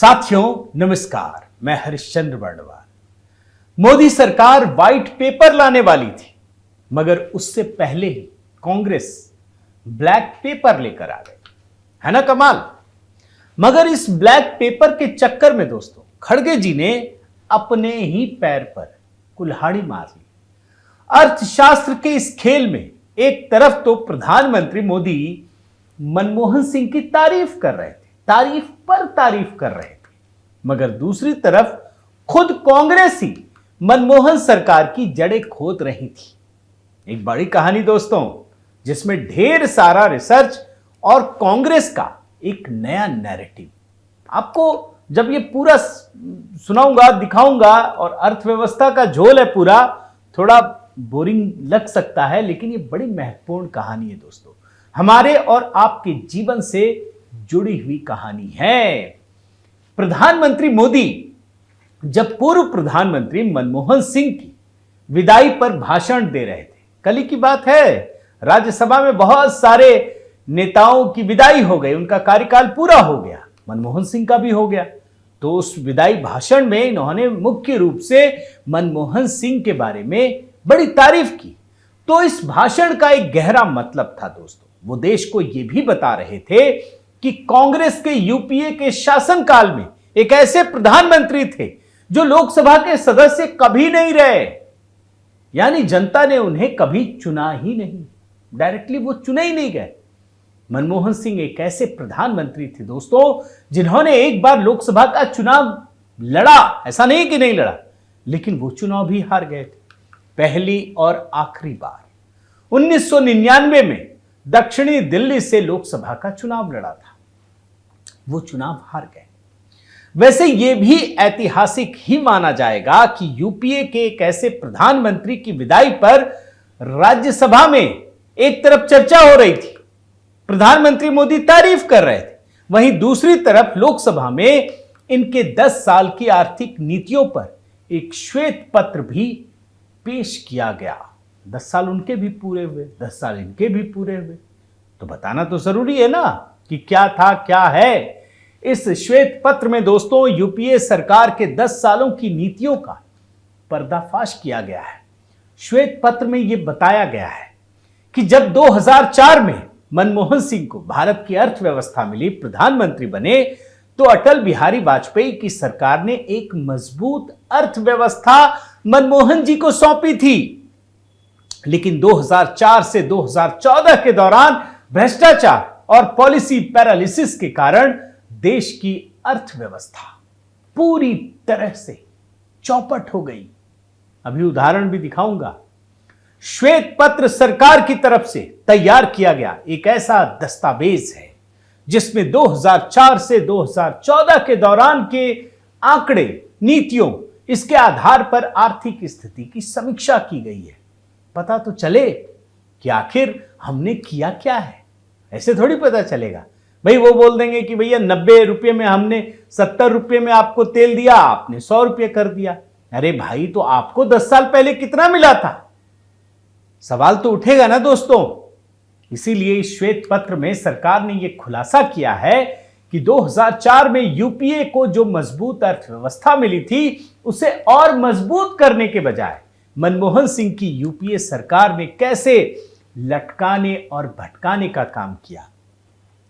साथियों नमस्कार, मैं हरिश्चंद्र वर्णवाल। मोदी सरकार व्हाइट पेपर लाने वाली थी, मगर उससे पहले ही कांग्रेस ब्लैक पेपर लेकर आ गई, है ना कमाल। मगर इस ब्लैक पेपर के चक्कर में दोस्तों खड़गे जी ने अपने ही पैर पर कुल्हाड़ी मार ली। अर्थशास्त्र के इस खेल में एक तरफ तो प्रधानमंत्री मोदी मनमोहन सिंह की तारीफ कर रहे थे, तारीफ पर तारीफ कर रहे थे, मगर दूसरी तरफ खुद कांग्रेस ही मनमोहन सरकार की जड़ें खोद रही थी। एक बड़ी कहानी दोस्तों, जिसमें ढेर सारा रिसर्च और कांग्रेस का एक नया नैरेटिव। आपको जब ये पूरा सुनाऊंगा, दिखाऊंगा, और अर्थव्यवस्था का झोल है पूरा, थोड़ा बोरिंग लग सकता है, लेकिन ये बड़ी महत्वपूर्ण कहानी है दोस्तों, हमारे और आपके जीवन से जुड़ी हुई कहानी है। प्रधानमंत्री मोदी जब पूर्व प्रधानमंत्री मनमोहन सिंह की विदाई पर भाषण दे रहे थे, कल ही की बात है, राज्यसभा में बहुत सारे नेताओं की विदाई हो गई, उनका कार्यकाल पूरा हो गया, मनमोहन सिंह का भी हो गया। तो उस विदाई भाषण में इन्होंने मुख्य रूप से मनमोहन सिंह के बारे में बड़ी तारीफ की। तो इस भाषण का एक गहरा मतलब था दोस्तों, वो देश को यह भी बता रहे थे कि कांग्रेस के यूपीए के शासनकाल में एक ऐसे प्रधानमंत्री थे जो लोकसभा के सदस्य कभी नहीं रहे, यानी जनता ने उन्हें कभी चुना ही नहीं, डायरेक्टली वो चुने ही नहीं गए। मनमोहन सिंह एक ऐसे प्रधानमंत्री थे दोस्तों जिन्होंने एक बार लोकसभा का चुनाव लड़ा, ऐसा नहीं कि नहीं लड़ा, लेकिन वो चुनाव भी हार गए थे, पहली और आखिरी बार 1999 में दक्षिणी दिल्ली से लोकसभा का चुनाव लड़ा था, वो चुनाव हार गए। वैसे यह भी ऐतिहासिक ही माना जाएगा कि यूपीए के एक ऐसे प्रधानमंत्री की विदाई पर राज्यसभा में एक तरफ चर्चा हो रही थी, प्रधानमंत्री मोदी तारीफ कर रहे थे, वहीं दूसरी तरफ लोकसभा में इनके 10 साल की आर्थिक नीतियों पर एक श्वेत पत्र भी पेश किया गया। 10 साल उनके भी पूरे हुए, 10 साल इनके भी पूरे हुए, तो बताना तो जरूरी है ना कि क्या था क्या है। इस श्वेत पत्र में दोस्तों यूपीए सरकार के 10 सालों की नीतियों का पर्दाफाश किया गया है। श्वेत पत्र में यह बताया गया है कि जब 2004 में मनमोहन सिंह को भारत की अर्थव्यवस्था मिली, प्रधानमंत्री बने, तो अटल बिहारी वाजपेयी की सरकार ने एक मजबूत अर्थव्यवस्था मनमोहन जी को सौंपी थी। लेकिन 2004 से 2014 के दौरान भ्रष्टाचार और पॉलिसी पैरालिसिस के कारण देश की अर्थव्यवस्था पूरी तरह से चौपट हो गई। अभी उदाहरण भी दिखाऊंगा। श्वेत पत्र सरकार की तरफ से तैयार किया गया एक ऐसा दस्तावेज है जिसमें 2004 से 2014 के दौरान के आंकड़े, नीतियों, इसके आधार पर आर्थिक स्थिति की समीक्षा की गई है। पता तो चले कि आखिर हमने किया क्या है। ऐसे थोड़ी पता चलेगा भाई, वो बोल देंगे कि भैया 90 रुपये में हमने 70 रुपये में आपको तेल दिया, आपने 100 रुपये कर दिया। अरे भाई, तो आपको 10 साल पहले कितना मिला था? सवाल तो उठेगा ना दोस्तों। इसीलिए इस श्वेत पत्र में सरकार ने यह खुलासा किया है कि 2004 में यूपीए को जो मजबूत अर्थव्यवस्था मिली थी, उसे और मजबूत करने के बजाय मनमोहन सिंह की यूपीए सरकार ने कैसे लटकाने और भटकाने का काम किया।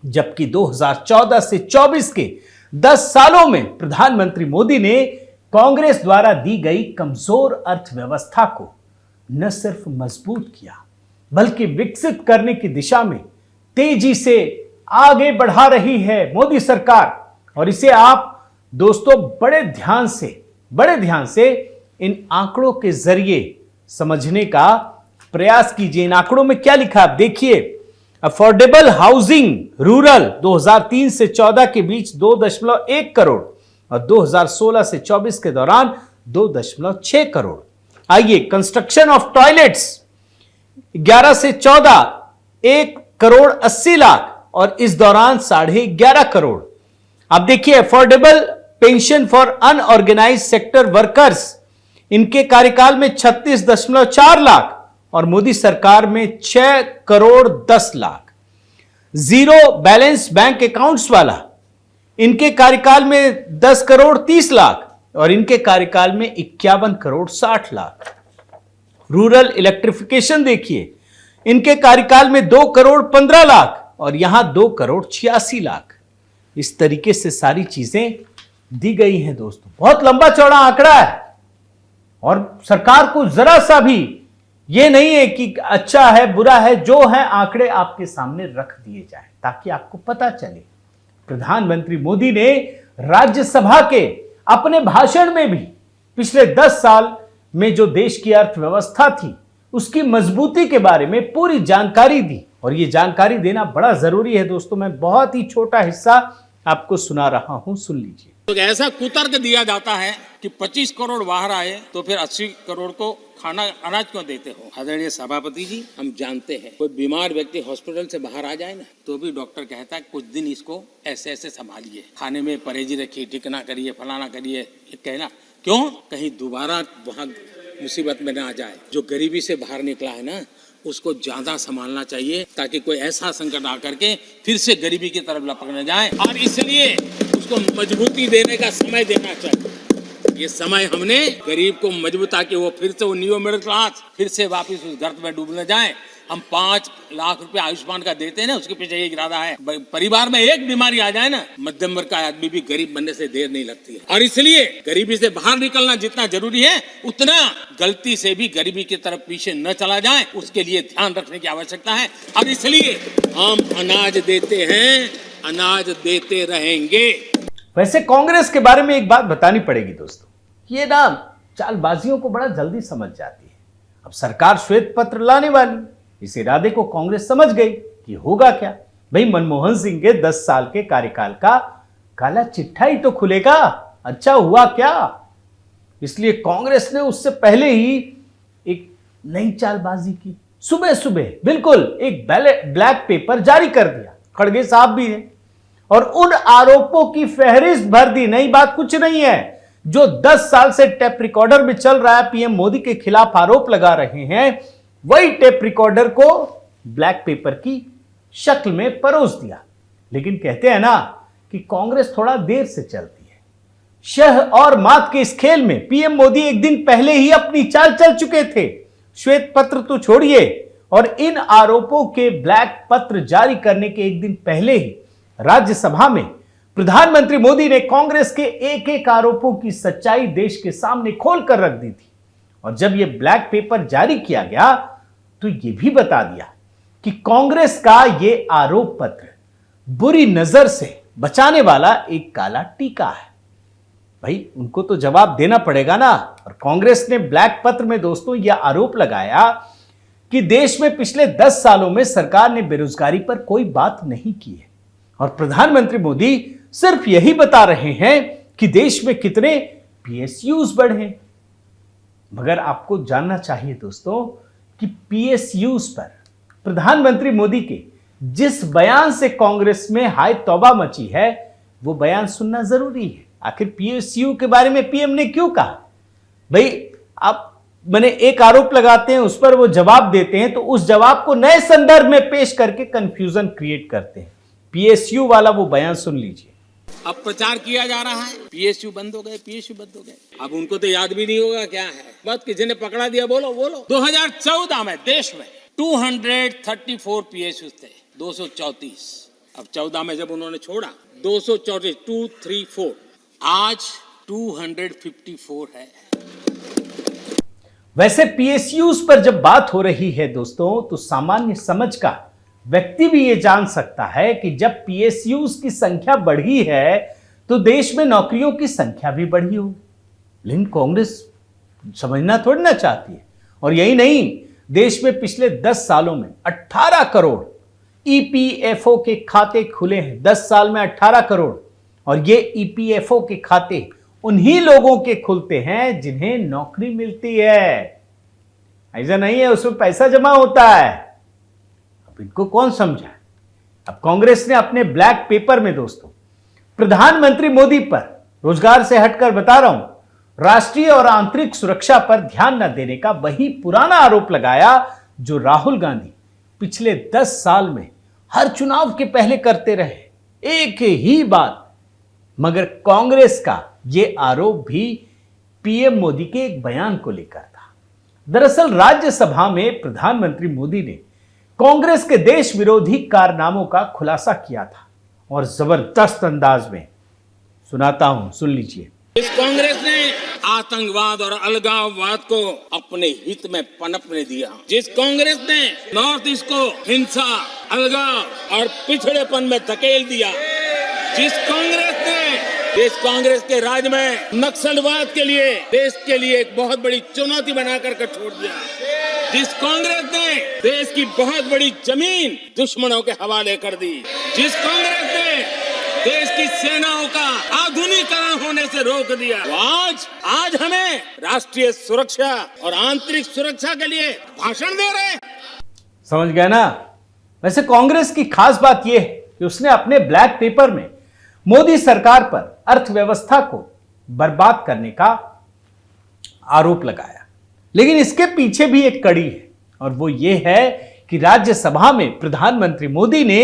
जबकि 2014 से 24 के 10 सालों में प्रधानमंत्री मोदी ने कांग्रेस द्वारा दी गई कमजोर अर्थव्यवस्था को न सिर्फ मजबूत किया, बल्कि विकसित करने की दिशा में तेजी से आगे बढ़ा रही है मोदी सरकार। और इसे आप दोस्तों बड़े ध्यान से इन आंकड़ों के जरिए समझने का प्रयास कीजिए। इन आंकड़ों में क्या लिखा आप देखिए। अफोर्डेबल हाउसिंग रूरल 2003 से 14 के बीच 2.1 करोड़ और 2016 से 24 के दौरान 2.6 करोड़। आइए, कंस्ट्रक्शन ऑफ टॉयलेट्स 11 से 14 1 करोड़ 80 लाख और इस दौरान 11.5 करोड़। आप देखिए, affordable pension for unorganise sector workers, इनके कार्यकाल में 36.4 लाख और मोदी सरकार में 6 crore 10 lakh. Zero balance bank accounts वाला, इनके कार्यकाल में 10 करोड़ 30 लाख और इनके कार्यकाल में 51 करोड़ 60 लाख। रूरल इलेक्ट्रिफिकेशन देखिए, इनके कार्यकाल में 2 करोड़ 15 लाख और यहां 2 करोड़ 86 लाख। इस तरीके से सारी चीजें दी गई हैं दोस्तों। बहुत लंबा चौड़ा आंकड़ा है और सरकार को जरा सा भी यह नहीं है कि अच्छा है बुरा है, जो है आंकड़े आपके सामने रख दिए जाए ताकि आपको पता चले। प्रधानमंत्री मोदी ने राज्यसभा के अपने भाषण में भी पिछले 10 साल में जो देश की अर्थव्यवस्था थी उसकी मजबूती के बारे में पूरी जानकारी दी और यह जानकारी देना बड़ा जरूरी है दोस्तों। मैं बहुत ही छोटा हिस्सा आपको सुना रहा हूं, सुन लीजिए। तो ऐसा कुतर्क दिया जाता है कि 25 करोड़ बाहर आए तो फिर 80 करोड़ को खाना अनाज क्यों देते हो? आदरणीय सभापति जी, हम जानते हैं कोई बीमार व्यक्ति हॉस्पिटल से बाहर आ जाए ना तो भी डॉक्टर कहता है कुछ दिन इसको ऐसे ऐसे संभालिए, खाने में परहेजी रखिए, टिकना करिए, फलाना करिए, कहना क्यों? कहीं दोबारा वहां मुसीबत में ना आ जाए। जो गरीबी से बाहर निकला है ना उसको ज्यादा संभालना चाहिए ताकि कोई ऐसा संकट आकर के फिर से गरीबी की तरफ लपक न जाए, और इसलिए उसको मजबूती देने का समय देना चाहिए। ये समय हमने गरीब को मजबूत, ताकि वो फिर से वो न्यू मिडिल क्लास फिर से वापस उस गर्त में डूब न जाए। हम 5 लाख रुपए आयुष्मान का देते हैं ना, उसके पीछे एक इरादा है, परिवार में एक बीमारी आ जाए ना, मध्यम वर्ग का आदमी भी गरीब बनने से देर नहीं लगती है। और इसलिए गरीबी से बाहर निकलना जितना जरूरी है उतना गलती से भी गरीबी की तरफ पीछे न चला जाए, उसके लिए ध्यान रखने की आवश्यकता है। और इसलिए हम अनाज देते हैं, अनाज देते रहेंगे। वैसे कांग्रेस के बारे में एक बात बतानी पड़ेगी दोस्तों, ये ना चालबाजियों को बड़ा जल्दी समझ जाती है। अब सरकार श्वेत पत्र लाने वाली, इस इरादे को कांग्रेस समझ गई कि होगा क्या। भाई मनमोहन सिंह के 10 साल के कार्यकाल का काला चिट्ठा ही तो खुलेगा, अच्छा हुआ क्या। इसलिए कांग्रेस ने उससे पहले ही एक नई चालबाजी की। सुबह सुबह बिल्कुल एक ब्लैक पेपर जारी कर दिया, खड़गे साहब भी हैं, और उन आरोपों की फहरिस्त भर दी। नई बात कुछ नहीं है, जो 10 साल से टेप रिकॉर्डर में चल रहा है, पीएम मोदी के खिलाफ आरोप लगा रहे हैं, वही टेप रिकॉर्डर को ब्लैक पेपर की शक्ल में परोस दिया। लेकिन कहते हैं ना कि कांग्रेस थोड़ा देर से चलती है। शह और मात के इस खेल में पीएम मोदी एक दिन पहले ही अपनी चाल चल चुके थे। श्वेत पत्र तो छोड़िए, और इन आरोपों के ब्लैक पत्र जारी करने के एक दिन पहले ही राज्यसभा में प्रधानमंत्री मोदी ने कांग्रेस के एक एक आरोपों की सच्चाई देश के सामने खोल कर रख दी थी। और जब यह ब्लैक पेपर जारी किया गया तो यह भी बता दिया कि कांग्रेस का यह आरोप पत्र बुरी नजर से बचाने वाला एक काला टीका है। भाई उनको तो जवाब देना पड़ेगा ना। और कांग्रेस ने ब्लैक पत्र में दोस्तों यह आरोप लगाया कि देश में पिछले 10 सालों में सरकार ने बेरोजगारी पर कोई बात नहीं की है, और प्रधानमंत्री मोदी सिर्फ यही बता रहे हैं कि देश में कितने पीएसयूज बढ़े। मगर आपको जानना चाहिए दोस्तों कि पीएसयूज पर प्रधानमंत्री मोदी के जिस बयान से कांग्रेस में हाय तौबा मची है, वो बयान सुनना जरूरी है। आखिर पीएसयू के बारे में पीएम ने क्यों कहा? भाई आप मैंने एक आरोप लगाते हैं, उस पर वो जवाब देते हैं, तो उस जवाब को नए संदर्भ में पेश करके कंफ्यूजन क्रिएट करते हैं। पीएसयू वाला वो बयान सुन लीजिए। अब प्रचार किया जा रहा है पीएसयू बंद हो गए, पीएसयू बंद हो गए। अब उनको तो याद भी नहीं होगा क्या है, बस किसी ने पकड़ा दिया, बोलो बोलो। 2014 में देश में 234 पीएसयू थे, 234। अब 14 में जब उन्होंने छोड़ा 234, 234, आज 254 है। वैसे पीएसयूज पर जब बात हो रही है दोस्तों, तो सामान्य समझ का व्यक्ति भी यह जान सकता है कि जब पीएसयूज की संख्या बढ़ी है तो देश में नौकरियों की संख्या भी बढ़ी होगी। लेकिन कांग्रेस समझना थोड़ी ना चाहती है। और यही नहीं, देश में पिछले 10 सालों में 18 करोड़ ईपीएफओ के खाते खुले हैं। 10 साल में 18 करोड़। और ये ईपीएफओ के खाते उन्हीं लोगों के खुलते हैं जिन्हें नौकरी मिलती है। ऐसा नहीं है उसमें पैसा जमा होता है। अब इनको कौन समझाए? अब कांग्रेस ने अपने ब्लैक पेपर में दोस्तों प्रधानमंत्री मोदी पर, रोजगार से हटकर बता रहा हूं, राष्ट्रीय और आंतरिक सुरक्षा पर ध्यान न देने का वही पुराना आरोप लगाया जो राहुल गांधी पिछले 10 साल में हर चुनाव के पहले करते रहे। एक ही बात मगर कांग्रेस का यह आरोप भी पीएम मोदी के एक बयान को लेकर था। दरअसल राज्यसभा में प्रधानमंत्री मोदी ने कांग्रेस के देश विरोधी कारनामों का खुलासा किया था और जबरदस्त अंदाज में सुनाता हूं, सुन लीजिए। इस कांग्रेस ने आतंकवाद और अलगाववाद को अपने हित में पनपने दिया, जिस कांग्रेस ने नॉर्थ ईस्ट को हिंसा, अलगाव और पिछड़ेपन में धकेल दिया, जिस कांग्रेस के राज में नक्सलवाद के लिए देश के लिए एक बहुत बड़ी चुनौती बनाकर के छोड़ दिया, जिस कांग्रेस ने देश की बहुत बड़ी जमीन दुश्मनों के हवाले कर दी, जिस कांग्रेस ने देश की सेनाओं का आधुनिकीकरण होने से रोक दिया, तो आज हमें राष्ट्रीय सुरक्षा और आंतरिक सुरक्षा के लिए भाषण दे रहे हैं। समझ गए ना? वैसे कांग्रेस की खास बात यह है कि उसने अपने ब्लैक पेपर में मोदी सरकार पर अर्थव्यवस्था को बर्बाद करने का आरोप लगाया, लेकिन इसके पीछे भी एक कड़ी है और वो ये है कि राज्यसभा में प्रधानमंत्री मोदी ने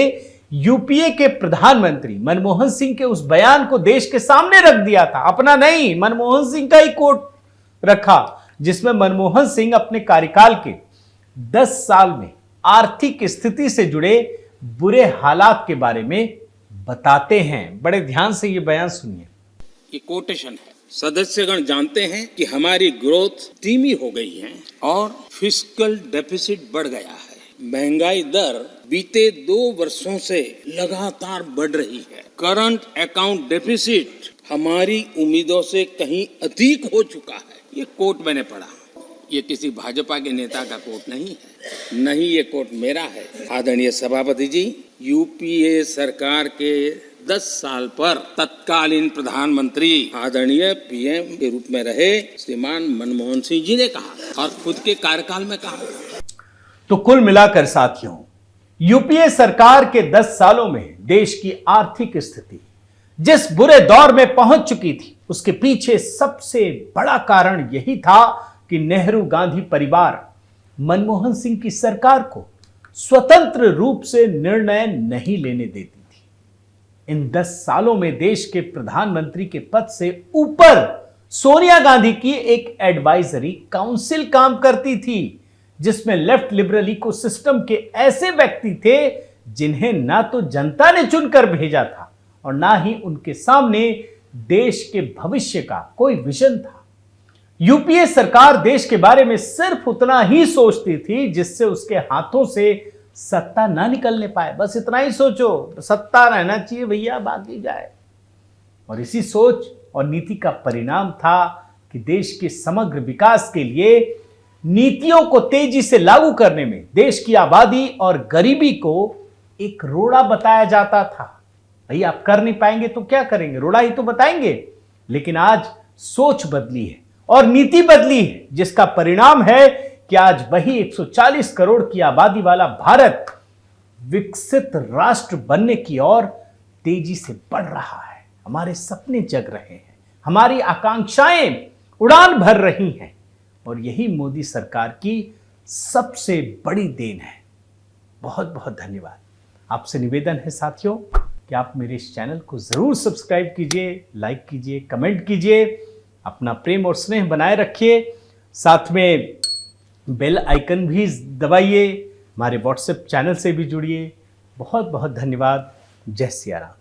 यूपीए के प्रधानमंत्री मनमोहन सिंह के उस बयान को देश के सामने रख दिया था। अपना नहीं, मनमोहन सिंह का ही कोट रखा, जिसमें मनमोहन सिंह अपने कार्यकाल के 10 साल में आर्थिक स्थिति से जुड़े बुरे हालात के बारे में बताते हैं। बड़े ध्यान से ये बयान सुनिए। ये कोटेशन है। सदस्यगण जानते हैं कि हमारी ग्रोथ धीमी हो गई है और फिस्कल डेफिसिट बढ़ गया है। महंगाई दर बीते 2 वर्षों से लगातार बढ़ रही है। करंट अकाउंट डेफिसिट हमारी उम्मीदों से कहीं अधिक हो चुका है। ये कोट मैंने पढ़ा, ये किसी भाजपा के नेता का कोट नहीं है, नहीं ये कोट मेरा है। आदरणीय सभापति जी, यूपीए सरकार के 10 साल पर तत्कालीन प्रधानमंत्री आदरणीय पीएम के रूप में रहे श्रीमान मनमोहन सिंह जी ने कहा और खुद के कार्यकाल में कहा। तो कुल मिलाकर साथियों, यूपीए सरकार के 10 सालों में देश की आर्थिक स्थिति जिस बुरे दौर में पहुंच चुकी थी, उसके पीछे सबसे बड़ा कारण यही था कि नेहरू गांधी परिवार मनमोहन सिंह की सरकार को स्वतंत्र रूप से निर्णय नहीं लेने देती थी। इन 10 सालों में देश के प्रधानमंत्री के पद से ऊपर सोनिया गांधी की एक एडवाइजरी काउंसिल काम करती थी, जिसमें लेफ्ट लिबरल इकोसिस्टम के ऐसे व्यक्ति थे जिन्हें ना तो जनता ने चुनकर भेजा था और ना ही उनके सामने देश के भविष्य का कोई विजन था। यूपीए सरकार देश के बारे में सिर्फ उतना ही सोचती थी जिससे उसके हाथों से सत्ता ना निकलने पाए। बस इतना ही सोचो, सत्ता रहना चाहिए भैया, बाकी जाए। और इसी सोच और नीति का परिणाम था कि देश के समग्र विकास के लिए नीतियों को तेजी से लागू करने में देश की आबादी और गरीबी को एक रोड़ा बताया जाता था। भाई आप कर नहीं पाएंगे तो क्या करेंगे, रोड़ा ही तो बताएंगे। लेकिन आज सोच बदली है और नीति बदली है, जिसका परिणाम है कि आज वही 140 करोड़ की आबादी वाला भारत विकसित राष्ट्र बनने की ओर तेजी से बढ़ रहा है। हमारे सपने जग रहे हैं, हमारी आकांक्षाएं उड़ान भर रही हैं और यही मोदी सरकार की सबसे बड़ी देन है। बहुत बहुत धन्यवाद। आपसे निवेदन है साथियों कि आप मेरे इस चैनल को जरूर सब्सक्राइब कीजिए, लाइक कीजिए, कमेंट कीजिए, अपना प्रेम और स्नेह बनाए रखिए। साथ में बेल आइकन भी दबाइए, हमारे व्हाट्सएप चैनल से भी जुड़िए। बहुत बहुत धन्यवाद। जय सिया राम।